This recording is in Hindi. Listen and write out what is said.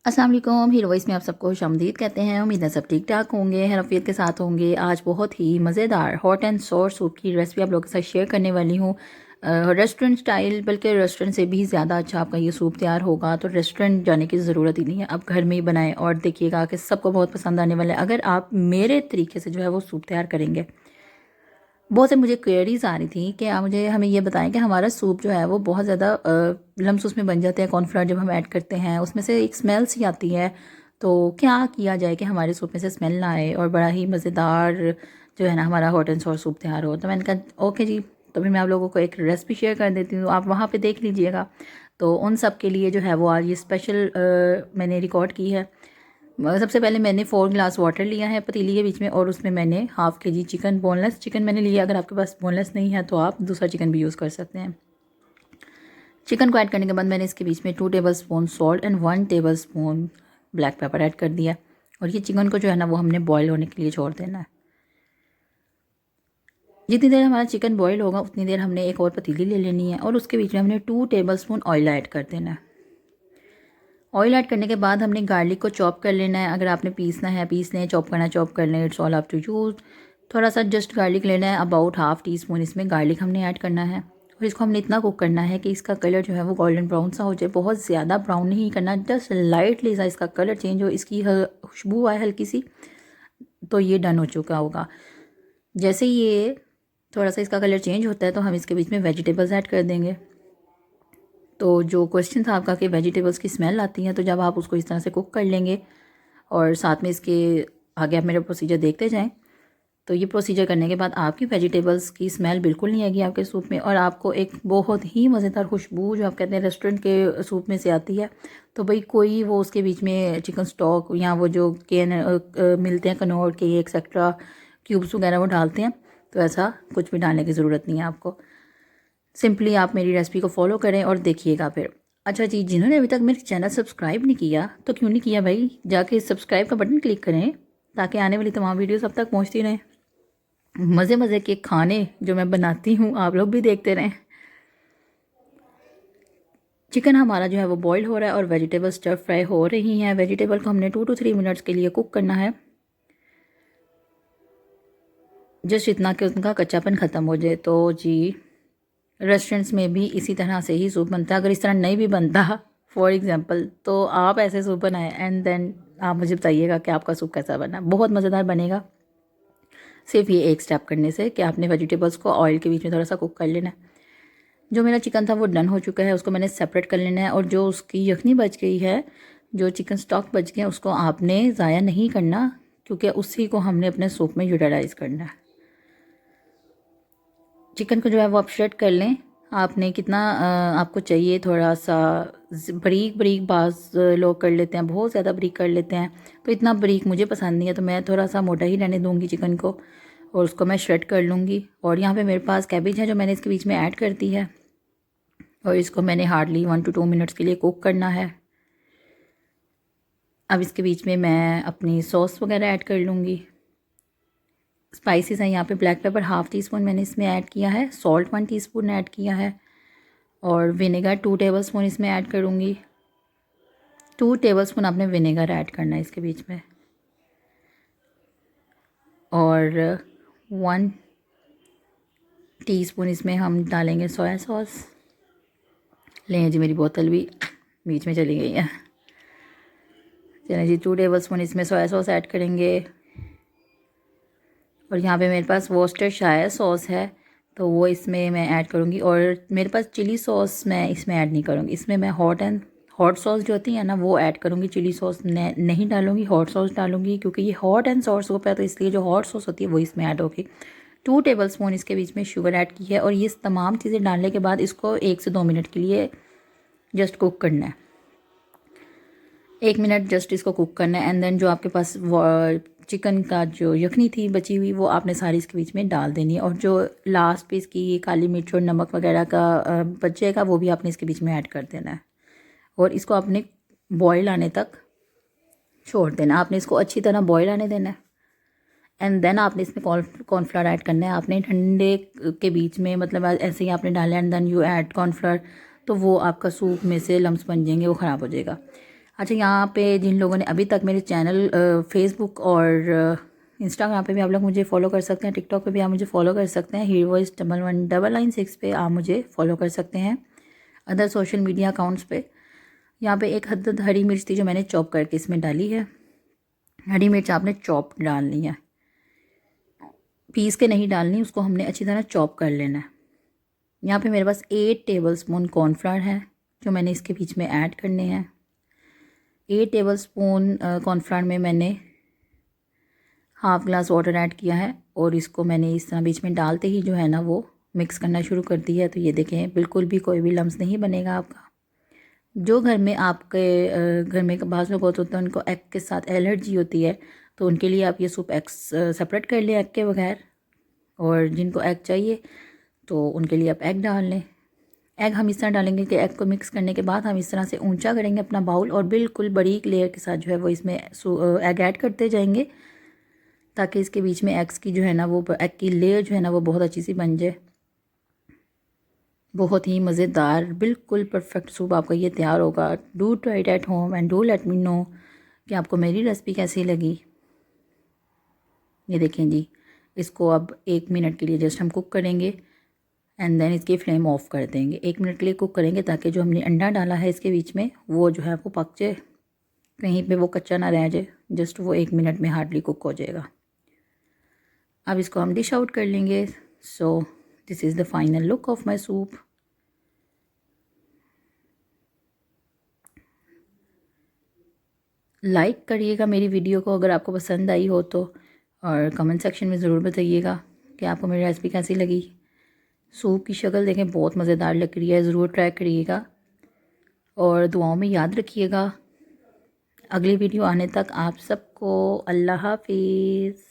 अस्सलाम वालेकुम। हीरो वॉइस में आप सबको खुशामदीद कहते हैं। उम्मीद है सब ठीक ठाक होंगे, हरफियत के साथ होंगे। आज बहुत ही मज़ेदार हॉट एंड सोर सूप की रेसिपी आप लोगों के साथ शेयर करने वाली हूँ। रेस्टोरेंट स्टाइल, बल्कि रेस्टोरेंट से भी ज़्यादा अच्छा आपका ये सूप तैयार होगा। तो रेस्टोरेंट जाने की ज़रूरत ही नहीं है, आप घर में ही बनाएं और देखिएगा कि सबको बहुत पसंद आने वाला है अगर आप मेरे तरीके से जो है वो सूप तैयार करेंगे। बहुत से मुझे क्वेरीज आ रही थी कि आप मुझे हमें ये बताएं कि हमारा सूप जो है वो बहुत ज़्यादा लम्स उसमें बन जाते हैं। कॉर्नफ्लावर जब हम ऐड करते हैं उसमें से एक स्मेल सी आती है, तो क्या किया जाए कि हमारे सूप में से स्मेल ना आए और बड़ा ही मज़ेदार जो है ना हमारा हॉट एंड सॉर सूप तैयार हो। तो मैंने कहा ओके जी, तो फिर मैं आप लोगों को एक रेसिपी शेयर कर देती हूँ, आप वहाँ पर देख लीजिएगा। तो उन सब के लिए जो है वो आज ये स्पेशल मैंने रिकॉर्ड की है। सबसे पहले मैंने 4 ग्लास वाटर लिया है पतीली के बीच में, और उसमें मैंने हाफ़ के जी चिकन, बोनलेस चिकन मैंने लिया। अगर आपके पास बोनलेस नहीं है तो आप दूसरा चिकन भी यूज़ कर सकते हैं। चिकन को ऐड करने के बाद मैंने इसके बीच में 2 table spoon salt and 1 table spoon black pepper add कर दिया। और ये चिकन को जो है ना वो हमने बॉयल होने के लिए छोड़ देना है। जितनी देर हमारा चिकन बॉयल होगा उतनी देर हमने एक और पतीली ले लेनी है, और उसके बीच में हमने 2 टेबल स्पून ऑयल ऐड कर देना है। ऑयल ऐड करने के बाद हमने गार्लिक को चॉप कर लेना है। अगर आपने पीसना है पीस लें, चॉप करना चॉप कर लें, it's all up to use. थोड़ा सा जस्ट गार्लिक लेना है, अबाउट हाफ़ टी स्पून इसमें गार्लिक हमने ऐड करना है। और इसको हमने इतना कुक करना है कि इसका कलर जो है वो गोल्डन ब्राउन सा हो जाए। बहुत ज़्यादा ब्राउन नहीं करना, जस्ट लाइटली सा इसका कलर चेंज हो, इसकी खुशबू आए हल्की सी, तो ये डन हो चुका होगा। जैसे ये थोड़ा सा इसका कलर चेंज होता है तो हम इसके बीच में वेजिटेबल्स ऐड कर देंगे। तो जो क्वेश्चन था आपका कि वेजिटेबल्स की स्मेल आती है, तो जब आप उसको इस तरह से कुक कर लेंगे और साथ में इसके आगे आप मेरा प्रोसीजर देखते जाएं, तो ये प्रोसीजर करने के बाद आपकी वेजिटेबल्स की स्मेल बिल्कुल नहीं आएगी आपके सूप में, और आपको एक बहुत ही मज़ेदार खुशबू जो आप कहते हैं रेस्टोरेंट के सूप में से आती है। तो भाई कोई वो उसके बीच में चिकन स्टॉक या वो जो कैन मिलते हैं कनौर के एक्सेट्रा क्यूब्स वगैरह वो डालते हैं, तो ऐसा कुछ भी डालने की ज़रूरत नहीं है आपको। सिंपली आप मेरी रेसिपी को फॉलो करें और देखिएगा फिर। अच्छा जी, जिन्होंने अभी तक मेरे चैनल सब्सक्राइब नहीं किया तो क्यों नहीं किया भाई, जाके सब्सक्राइब का बटन क्लिक करें ताकि आने वाली तमाम वीडियोस अब तक पहुंचती रहें। मज़े मज़े के खाने जो मैं बनाती हूँ आप लोग भी देखते रहें। चिकन हमारा जो है वो बॉईल हो रहा है और वेजिटेबल स्टर फ्राई हो रही हैं। वेजिटेबल को हमने 2 to 3 मिनट्स के लिए कुक करना है, जस्ट इतना कि उनका कच्चापन ख़त्म हो जाए। तो जी, रेस्टोरेंट्स में भी इसी तरह से ही सूप बनता है। अगर इस तरह नहीं भी बनता फॉर एग्जांपल, तो आप ऐसे सूप बनाएं एंड देन आप मुझे बताइएगा कि आपका सूप कैसा बना। बहुत मज़ेदार बनेगा सिर्फ ये एक स्टेप करने से कि आपने वेजिटेबल्स को ऑयल के बीच में थोड़ा सा कुक कर लेना है। जो मेरा चिकन था वो डन हो चुका है, उसको मैंने सेपरेट कर लेना है। और जो उसकी यखनी बच गई है, जो चिकन स्टॉक बच गया, उसको आपने ज़ाया नहीं करना, क्योंकि उसी को हमने अपने सूप में यूटिलाइज़ करना है। चिकन को जो है वो आप श्रेड कर लें। आपने कितना आपको चाहिए, थोड़ा सा बारीक बारीक बाज़ लोग कर लेते हैं, बहुत ज़्यादा बारीक कर लेते हैं, तो इतना बारीक मुझे पसंद नहीं है, तो मैं थोड़ा सा मोटा ही रहने दूँगी चिकन को, और उसको मैं श्रेड कर लूँगी। और यहाँ पे मेरे पास कैबेज है जो मैंने इसके बीच में ऐड कर दी है, और इसको मैंने हार्डली 1 to 2 मिनट्स के लिए कुक करना है। अब इसके बीच में मैं अपनी सॉस वगैरह ऐड कर लूँगी। स्पाइसेस हैं यहाँ पे black pepper half tea spoon मैंने इसमें ऐड किया है, सॉल्ट 1 टीस्पून ऐड किया है, और विनेगर 2 टेबल स्पून इसमें ऐड करूँगी। 2 टेबल स्पून आपने विनेगर ऐड करना है इसके बीच में, और 1 टीस्पून इसमें हम डालेंगे सोया सॉस। लें जी, मेरी बोतल भी बीच में चली गई है। चलें जी, 2 टेबल स्पून इसमें सोया सॉस ऐड करेंगे। और यहाँ पे मेरे पास वॉस्टरशायर सॉस है, तो वो इसमें मैं ऐड करूँगी। और मेरे पास चिली सॉस मैं इसमें ऐड नहीं करूँगी, इसमें मैं हॉट सॉस जो होती है ना वो ऐड करूँगी। चिली सॉस नहीं डालूँगी, हॉट सॉस डालूँगी, क्योंकि ये हॉट एंड सॉर सूप है, तो इसलिए जो हॉट सॉस होती है वो इसमें ऐड होगी। 2 टेबल स्पून इसके बीच में शुगर ऐड की है, और ये तमाम चीज़ें डालने के बाद इसको 1 से 2 मिनट के लिए जस्ट कुक करना है। 1 मिनट जस्ट इसको कुक करना है, एंड देन जो आपके पास चिकन का जो यखनी थी बची हुई वो आपने सारी इसके बीच में डाल देनी है। और जो लास्ट पे इसकी काली मिर्च और नमक वगैरह का बचेगा वो भी आपने इसके बीच में ऐड कर देना है, और इसको आपने बॉयल आने तक छोड़ देना। आपने इसको अच्छी तरह बॉयल आने देना है, एंड देन आपने इसमें कॉर्नफ्लावर ऐड करना है। आपने ठंडे के बीच में, मतलब ऐसे ही आपने डाला and then you add cornflour, तो वो आपका सूप में से लम्स बन जाएंगे, वो ख़राब हो जाएगा। अच्छा, यहाँ पे जिन लोगों ने अभी तक मेरे चैनल फेसबुक और इंस्टाग्राम पे भी आप लोग मुझे फॉलो कर सकते हैं, टिकटॉक पे भी आप मुझे फॉलो कर सकते हैं, HeroVoice1119 पे आप मुझे फॉलो कर सकते हैं, अदर सोशल मीडिया अकाउंट्स पे। यहाँ पे एक हद हरी मिर्च थी जो मैंने चॉप करके इसमें डाली है। हरी मिर्च आपने चॉप डालनी है, पीस के नहीं डालनी, उसको हमने अच्छी तरह चॉप कर लेना है। यहाँ पे मेरे पास 8 टेबलस्पून कॉर्नफ्लावर है जो मैंने इसके बीच में ऐड करने हैं। 8 टेबलस्पून कॉर्नफ्लावर में मैंने हाफ़ ग्लास वाटर ऐड किया है और इसको मैंने इस तरह बीच में डालते ही जो है ना वो मिक्स करना शुरू कर दिया है। तो ये देखें, बिल्कुल भी कोई भी लम्स नहीं बनेगा आपका। जो घर में आपके घर में बाज़ लोग होते हैं उनको एग के साथ एलर्जी होती है, तो उनके लिए आप ये सूप एग सेपरेट कर लें एग के बगैर, और जिनको एग चाहिए तो उनके लिए आप एग डाल लें। एग हम इस तरह डालेंगे कि एग को मिक्स करने के बाद हम इस तरह से ऊंचा करेंगे अपना बाउल और बिल्कुल बारीक लेयर के साथ जो है वो इसमें एग ऐड करते जाएंगे, ताकि इसके बीच में एग्स की जो है ना वो एग की लेयर जो है ना वो बहुत अच्छी सी बन जाए। बहुत ही मज़ेदार, बिल्कुल परफेक्ट सूप आपका ये तैयार होगा। Do try it at home and do let me know कि आपको मेरी रेसिपी कैसी लगी। ये देखें जी, इसको अब 1 मिनट के लिए जस्ट हम कुक करेंगे एंड देन इसकी फ्लेम ऑफ कर देंगे। 1 मिनट के लिए कुक करेंगे ताकि जो हमने अंडा डाला है इसके बीच में वो जो है वो पक जाए, कहीं पे वो कच्चा ना रह जाए। जस्ट वो 1 मिनट में हार्डली कुक हो जाएगा। अब इसको हम डिश आउट कर लेंगे। So this is the final look of my soup. Like करिएगा मेरी वीडियो को अगर आपको पसंद आई हो तो, और कमेंट सेक्शन में ज़रूर बताइएगा कि आपको मेरी रेसिपी कैसी लगी। सूप की शक्ल देखें, बहुत मज़ेदार लग रही है, ज़रूर ट्राई करिएगा और दुआओं में याद रखिएगा। अगली वीडियो आने तक आप सबको अल्लाह हाफिज़।